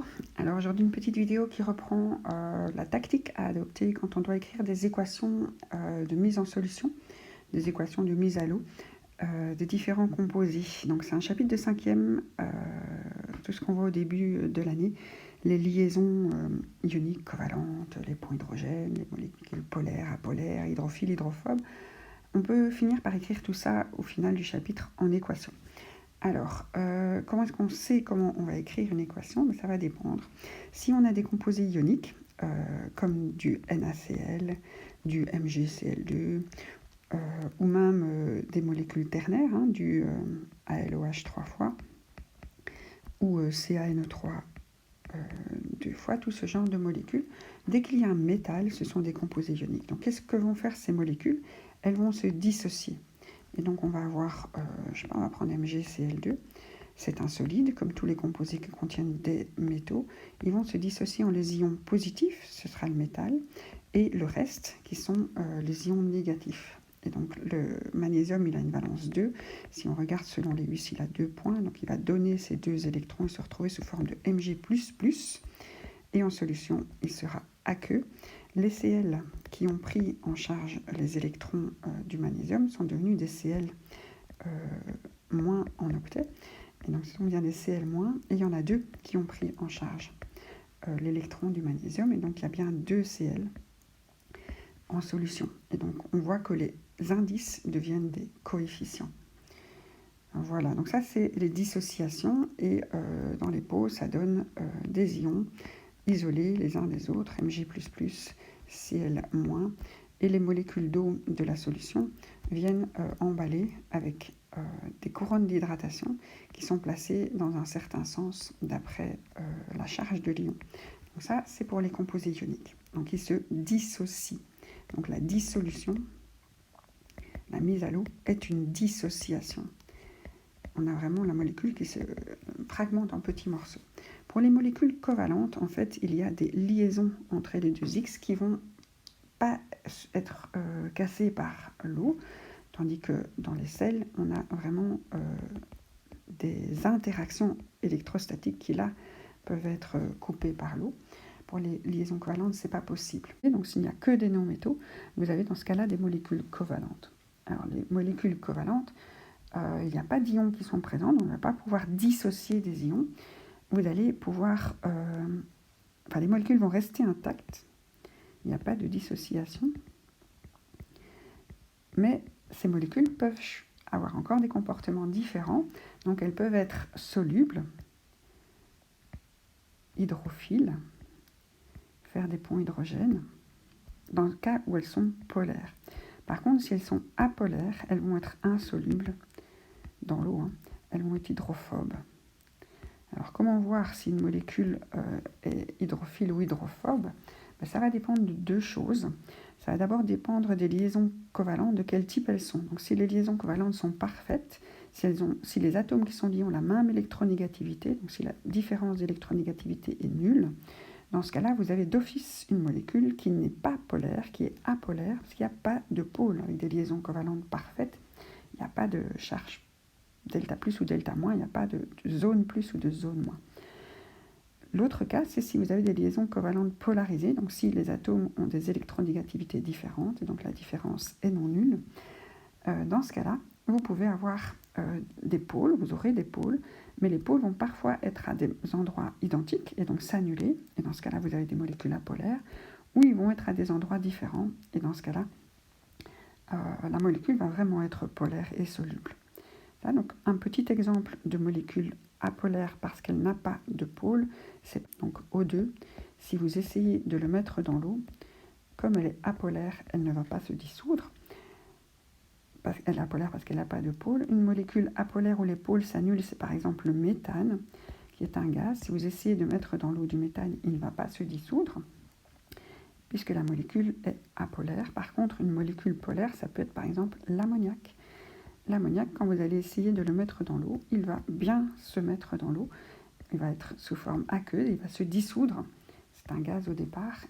Bonjour, alors aujourd'hui une petite vidéo qui reprend la tactique à adopter quand on doit écrire des équations de mise en solution, des équations de mise à l'eau, des différents composés. Donc c'est un chapitre de 5e, tout ce qu'on voit au début de l'année, les liaisons ioniques, covalentes, les ponts hydrogènes, les molécules polaires, apolaires, hydrophiles, hydrophobes. On peut finir par écrire tout ça au final du chapitre en équation. Alors, comment est-ce qu'on sait comment on va écrire une équation? Ça va dépendre. Si on a des composés ioniques, comme du NaCl, du MgCl2, ou même des molécules ternaires, du ALOH 3 fois, ou CaNO3 2 fois, tout ce genre de molécules. Dès qu'il y a un métal, ce sont des composés ioniques. Donc, qu'est-ce que vont faire ces molécules? Elles vont se dissocier. Et donc on va avoir, on va prendre MgCl2, c'est un solide, comme tous les composés qui contiennent des métaux. Ils vont se dissocier en les ions positifs, ce sera le métal, et le reste qui sont les ions négatifs. Et donc le magnésium, il a une valence 2. Si on regarde selon les Lewis, il a 2 points, donc il va donner ces 2 électrons et se retrouver sous forme de Mg++. Et en solution, il sera aqueux. Les Cl qui ont pris en charge les électrons du magnésium sont devenus des Cl moins en octet. Et donc ce sont bien des Cl moins. Et il y en a 2 qui ont pris en charge l'électron du magnésium. Et donc il y a bien 2 Cl en solution. Et donc on voit que les indices deviennent des coefficients. Voilà, donc ça c'est les dissociations. Et dans les pots, ça donne des ions isolés les uns des autres, Mg++, Cl-, et les molécules d'eau de la solution viennent emballer avec des couronnes d'hydratation qui sont placées dans un certain sens d'après la charge de l'ion. Donc ça, c'est pour les composés ioniques. Donc ils se dissocient. Donc la dissolution, la mise à l'eau, est une dissociation. On a vraiment la molécule qui se fragmente en petits morceaux. Pour les molécules covalentes, en fait, il y a des liaisons entre les deux X qui ne vont pas être cassées par l'eau, tandis que dans les sels, on a vraiment des interactions électrostatiques qui, là, peuvent être coupées par l'eau. Pour les liaisons covalentes, ce n'est pas possible. Et donc, s'il n'y a que des non-métaux, vous avez dans ce cas-là des molécules covalentes. Alors, les molécules covalentes, il n'y a pas d'ions qui sont présents, donc on ne va pas pouvoir dissocier des ions. Vous allez pouvoir... les molécules vont rester intactes, il n'y a pas de dissociation, mais ces molécules peuvent avoir encore des comportements différents, donc elles peuvent être solubles, hydrophiles, faire des ponts hydrogènes, dans le cas où elles sont polaires. Par contre, si elles sont apolaires, elles vont être insolubles dans l'eau, elles vont être hydrophobes. Alors, comment voir si une molécule est hydrophile ou hydrophobe? Ça va dépendre de 2 choses. Ça va d'abord dépendre des liaisons covalentes, de quel type elles sont. Donc, si les liaisons covalentes sont parfaites, si les atomes qui sont liés ont la même électronégativité, donc si la différence d'électronégativité est nulle, dans ce cas-là, vous avez d'office une molécule qui n'est pas polaire, qui est apolaire, parce qu'il n'y a pas de pôle avec des liaisons covalentes parfaites. Il n'y a pas de charge delta plus ou delta moins, il n'y a pas de zone plus ou de zone moins. L'autre cas, c'est si vous avez des liaisons covalentes polarisées, donc si les atomes ont des électronégativités différentes, et donc la différence est non nulle. Dans ce cas-là, vous pouvez avoir des pôles, vous aurez des pôles, mais les pôles vont parfois être à des endroits identiques, et donc s'annuler, et dans ce cas-là, vous avez des molécules apolaires, ou ils vont être à des endroits différents, et dans ce cas-là, la molécule va vraiment être polaire et soluble. Là, donc, un petit exemple de molécule apolaire parce qu'elle n'a pas de pôle, c'est donc O2. Si vous essayez de le mettre dans l'eau, comme elle est apolaire, elle ne va pas se dissoudre. Elle est apolaire parce qu'elle n'a pas de pôle. Une molécule apolaire où les pôles s'annulent, c'est par exemple le méthane, qui est un gaz. Si vous essayez de mettre dans l'eau du méthane, il ne va pas se dissoudre, puisque la molécule est apolaire. Par contre, une molécule polaire, ça peut être par exemple l'ammoniac. L'ammoniac, quand vous allez essayer de le mettre dans l'eau, il va bien se mettre dans l'eau. Il va être sous forme aqueuse, il va se dissoudre. C'est un gaz au départ,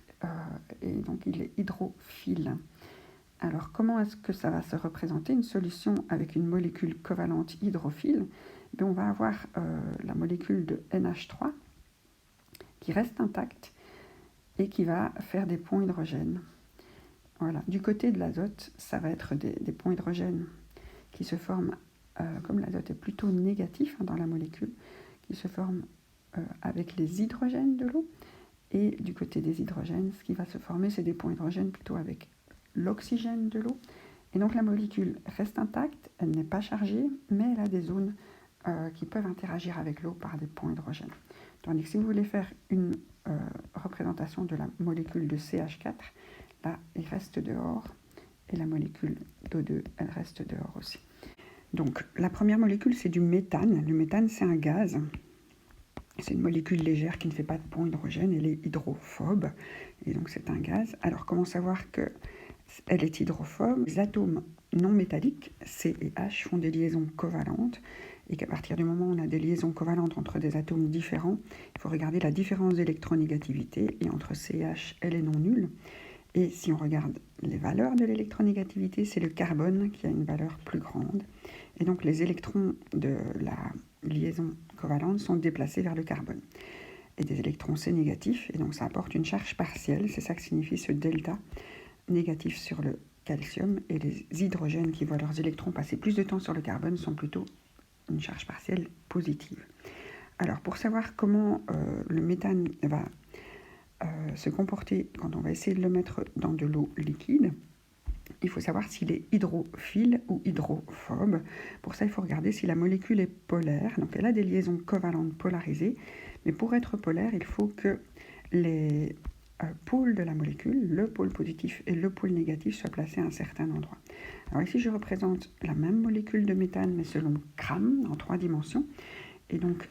et donc il est hydrophile. Alors, comment est-ce que ça va se représenter? Une solution avec une molécule covalente hydrophile, on va avoir la molécule de NH3 qui reste intact et qui va faire des ponts hydrogènes. Voilà. Du côté de l'azote, ça va être des ponts hydrogènes qui se forment, comme l'azote est plutôt négatif dans la molécule, qui se forment avec les hydrogènes de l'eau. Et du côté des hydrogènes, ce qui va se former, c'est des ponts hydrogènes plutôt avec l'oxygène de l'eau. Et donc la molécule reste intacte, elle n'est pas chargée, mais elle a des zones qui peuvent interagir avec l'eau par des ponts hydrogènes. Tandis que si vous voulez faire une représentation de la molécule de CH4, là, il reste dehors, et la molécule d'O2, elle reste dehors aussi. Donc la première molécule, c'est du méthane. Le méthane, c'est un gaz. C'est une molécule légère qui ne fait pas de pont hydrogène, elle est hydrophobe, et donc c'est un gaz. Alors comment savoir qu'elle est hydrophobe? Les atomes non métalliques, C et H, font des liaisons covalentes, et qu'à partir du moment où on a des liaisons covalentes entre des atomes différents, il faut regarder la différence d'électronégativité, et entre C et H, elle est non nulle. Et si on regarde les valeurs de l'électronégativité, c'est le carbone qui a une valeur plus grande. Et donc les électrons de la liaison covalente sont déplacés vers le carbone. Et des électrons, c'est négatif, et donc ça apporte une charge partielle. C'est ça que signifie ce delta négatif sur le calcium. Et les hydrogènes qui voient leurs électrons passer plus de temps sur le carbone sont plutôt une charge partielle positive. Alors pour savoir comment le méthane va se comporter quand on va essayer de le mettre dans de l'eau liquide, il faut savoir s'il est hydrophile ou hydrophobe. Pour ça, il faut regarder si la molécule est polaire. Donc, elle a des liaisons covalentes polarisées. Mais pour être polaire, il faut que les pôles de la molécule, le pôle positif et le pôle négatif, soient placés à un certain endroit. Alors ici, je représente la même molécule de méthane, mais selon grammes, en 3 dimensions. Et donc,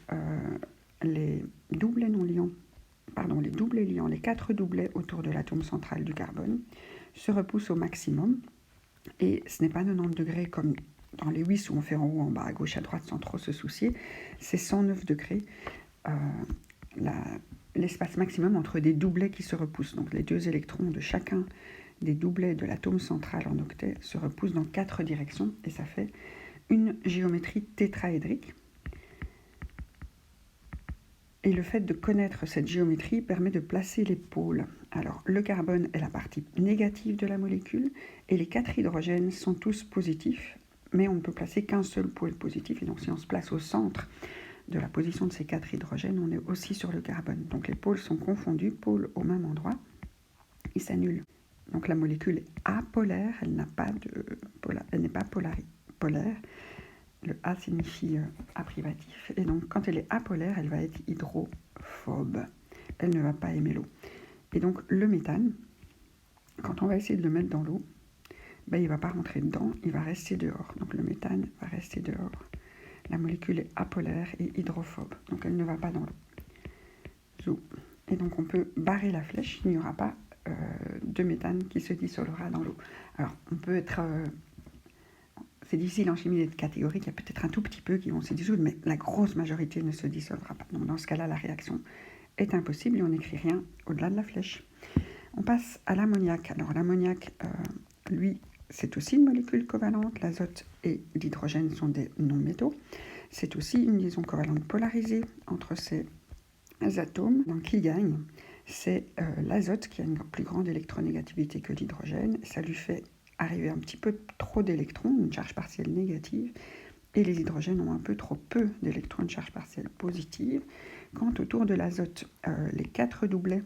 les doublets liants, les 4 doublets autour de l'atome central du carbone, se repousse au maximum, et ce n'est pas 90 degrés comme dans les WIS où on fait en haut, en bas, à gauche, à droite sans trop se soucier, c'est 109 degrés l'espace maximum entre des doublets qui se repoussent. Donc les 2 électrons de chacun des doublets de l'atome central en octet se repoussent dans 4 directions, et ça fait une géométrie tétraédrique. Et le fait de connaître cette géométrie permet de placer les pôles. Alors, le carbone est la partie négative de la molécule, et les 4 hydrogènes sont tous positifs, mais on ne peut placer qu'un seul pôle positif. Et donc, si on se place au centre de la position de ces 4 hydrogènes, on est aussi sur le carbone. Donc, les pôles sont confondus, pôles au même endroit, ils s'annulent. Donc, la molécule est apolaire, elle n'est pas polaire. Le A signifie A privatif. Et donc, quand elle est apolaire, elle va être hydrophobe. Elle ne va pas aimer l'eau. Et donc, le méthane, quand on va essayer de le mettre dans l'eau, il ne va pas rentrer dedans, il va rester dehors. Donc, le méthane va rester dehors. La molécule est apolaire et hydrophobe. Donc, elle ne va pas dans l'eau. Et donc, on peut barrer la flèche. Il n'y aura pas de méthane qui se dissolvera dans l'eau. Alors, on peut être... c'est difficile en chimie d'être catégorique, il y a peut-être un tout petit peu qui vont se dissoudre, mais la grosse majorité ne se dissolvera pas. Donc dans ce cas-là, la réaction est impossible et on n'écrit rien au-delà de la flèche. On passe à l'ammoniac. Alors l'ammoniac, lui, c'est aussi une molécule covalente. L'azote et l'hydrogène sont des non-métaux. C'est aussi une liaison covalente polarisée entre ces atomes. Donc qui gagne? C'est l'azote qui a une plus grande électronégativité que l'hydrogène. Ça lui fait arriver un petit peu trop d'électrons, une charge partielle négative, et les hydrogènes ont un peu trop peu d'électrons, une charge partielle positive. Quand autour de l'azote, les 4 doublets,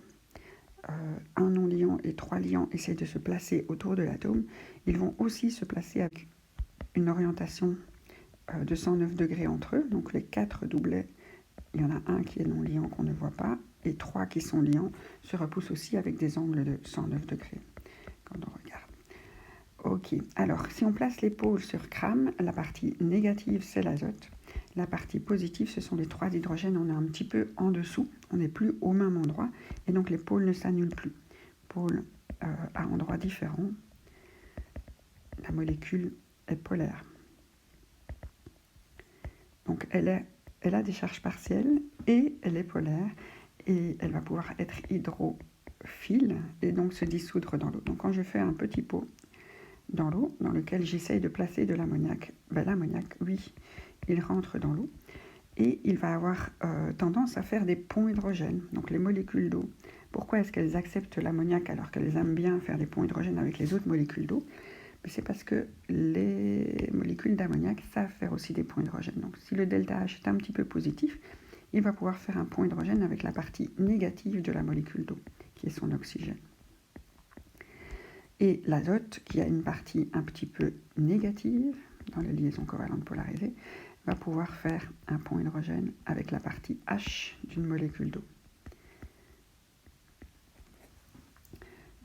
1 non-liant et 3 liants, essaient de se placer autour de l'atome, ils vont aussi se placer avec une orientation de 109 degrés entre eux. Donc les 4 doublets, il y en a un qui est non-liant qu'on ne voit pas, et 3 qui sont liants se repoussent aussi avec des angles de 109 degrés quand on regarde. Ok, alors si on place les pôles sur CRAM, la partie négative c'est l'azote, la partie positive ce sont les 3 hydrogènes, on est un petit peu en dessous, on n'est plus au même endroit, et donc les pôles ne s'annulent plus. Pôles à endroits différents, la molécule est polaire. Donc elle a des charges partielles et elle est polaire, et elle va pouvoir être hydrophile et donc se dissoudre dans l'eau. Donc quand je fais un petit pot dans l'eau, dans lequel j'essaye de placer de l'ammoniac, l'ammoniac, oui, il rentre dans l'eau. et il va avoir tendance à faire des ponts hydrogènes. Donc les molécules d'eau, pourquoi est-ce qu'elles acceptent l'ammoniac alors qu'elles aiment bien faire des ponts hydrogènes avec les autres molécules d'eau? C'est parce que les molécules d'ammoniac savent faire aussi des ponts hydrogènes. Donc si le delta H est un petit peu positif, il va pouvoir faire un pont hydrogène avec la partie négative de la molécule d'eau, qui est son oxygène. Et l'azote, qui a une partie un petit peu négative dans les liaisons covalentes polarisées, va pouvoir faire un pont hydrogène avec la partie H d'une molécule d'eau.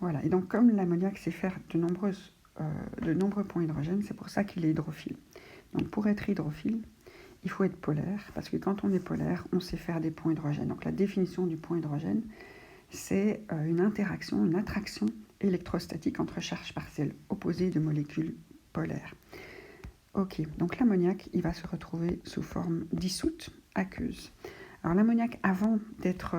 Voilà, et donc comme l'ammoniac sait faire de nombreux ponts hydrogènes, c'est pour ça qu'il est hydrophile. Donc pour être hydrophile, il faut être polaire, parce que quand on est polaire, on sait faire des ponts hydrogènes. Donc la définition du pont hydrogène, c'est une interaction, une attraction électrostatique entre charges partielles opposées de molécules polaires. Ok, donc l'ammoniac, il va se retrouver sous forme dissoute, aqueuse. Alors l'ammoniac, avant d'être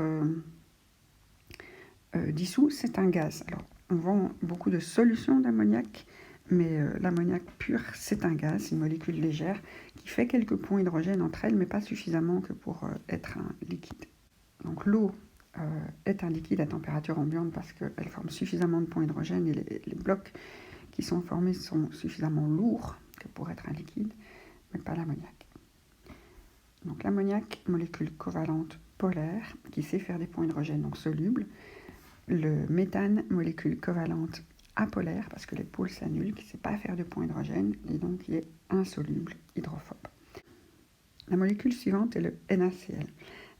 dissous, c'est un gaz. Alors on vend beaucoup de solutions d'ammoniac, mais l'ammoniac pur, c'est un gaz, c'est une molécule légère qui fait quelques ponts hydrogènes entre elles, mais pas suffisamment que pour être un liquide. Donc l'eau est un liquide à température ambiante parce qu'elle forme suffisamment de ponts hydrogènes et les blocs qui sont formés sont suffisamment lourds que pour être un liquide, mais pas l'ammoniac. Donc l'ammoniac, molécule covalente polaire qui sait faire des ponts hydrogènes donc solubles. Le méthane, molécule covalente apolaire, parce que les pôles s'annulent, qui ne sait pas faire de ponts hydrogène, et donc qui est insoluble, hydrophobe. La molécule suivante est le NaCl.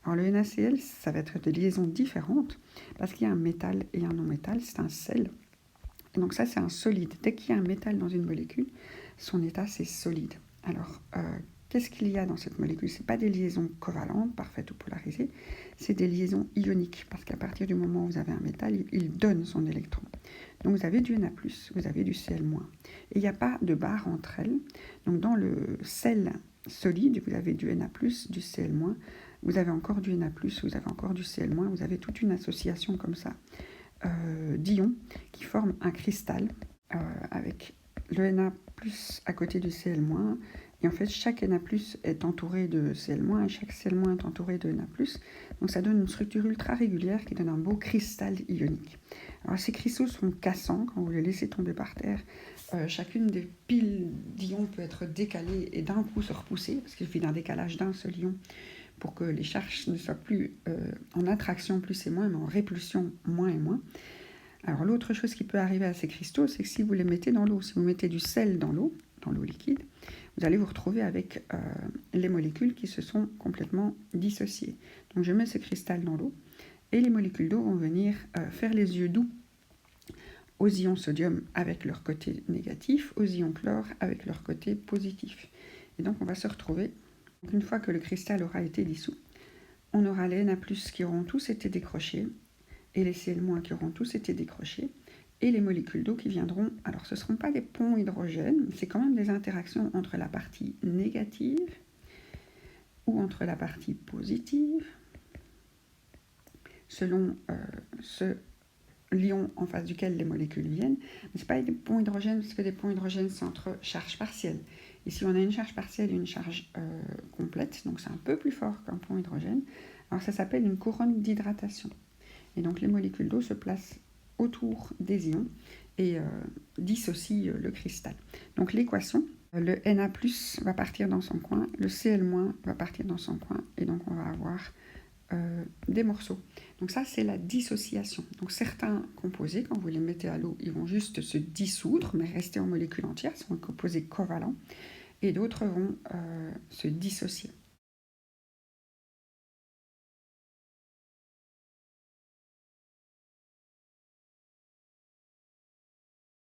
Alors le NaCl, ça va être des liaisons différentes, parce qu'il y a un métal et un non-métal, c'est un sel. Et donc ça, c'est un solide. Dès qu'il y a un métal dans une molécule, son état, c'est solide. Alors, qu'est-ce qu'il y a dans cette molécule? Ce n'est pas des liaisons covalentes, parfaites ou polarisées, c'est des liaisons ioniques, parce qu'à partir du moment où vous avez un métal, il donne son électron. Donc vous avez du Na+, vous avez du Cl-. Et il n'y a pas de barre entre elles. Donc dans le sel solide, vous avez du Na+, du Cl-, vous avez encore du Na+, vous avez encore du Cl-, vous avez toute une association comme ça d'ions qui forment un cristal avec le Na+, à côté du Cl-. Et en fait, chaque Na+, est entouré de Cl-, et chaque Cl- est entouré de Na+. Donc ça donne une structure ultra régulière qui donne un beau cristal ionique. Alors ces cristaux sont cassants quand vous les laissez tomber par terre. Chacune des piles d'ions peut être décalée et d'un coup se repousser, parce qu'il suffit d'un décalage d'un seul ion pour que les charges ne soient plus en attraction plus et moins, mais en répulsion moins et moins. Alors l'autre chose qui peut arriver à ces cristaux, c'est que si vous les mettez dans l'eau, si vous mettez du sel dans l'eau liquide, vous allez vous retrouver avec les molécules qui se sont complètement dissociées. Donc je mets ce cristal dans l'eau et les molécules d'eau vont venir faire les yeux doux aux ions sodium avec leur côté négatif, aux ions chlore avec leur côté positif. Et donc on va se retrouver, une fois que le cristal aura été dissous, on aura les Na+, qui auront tous été décrochés et les Cl- qui auront tous été décrochés, et les molécules d'eau qui viendront. Alors ce ne seront pas des ponts hydrogènes, c'est quand même des interactions entre la partie négative ou entre la partie positive, selon ce l'ion en face duquel les molécules viennent. Mais ce n'est pas des ponts hydrogènes, parce que des ponts hydrogènes, c'est entre charges partielles. Ici, on a une charge partielle et une charge complète, donc c'est un peu plus fort qu'un pont hydrogène. Alors ça s'appelle une couronne d'hydratation. Et donc les molécules d'eau se placent autour des ions et dissocient le cristal. Donc l'équation, le Na+ va partir dans son coin, le Cl- va partir dans son coin, et donc on va avoir des morceaux. Donc ça, c'est la dissociation. Donc certains composés, quand vous les mettez à l'eau, ils vont juste se dissoudre, mais rester en molécules entières, ce sont des composés covalents, et d'autres vont se dissocier.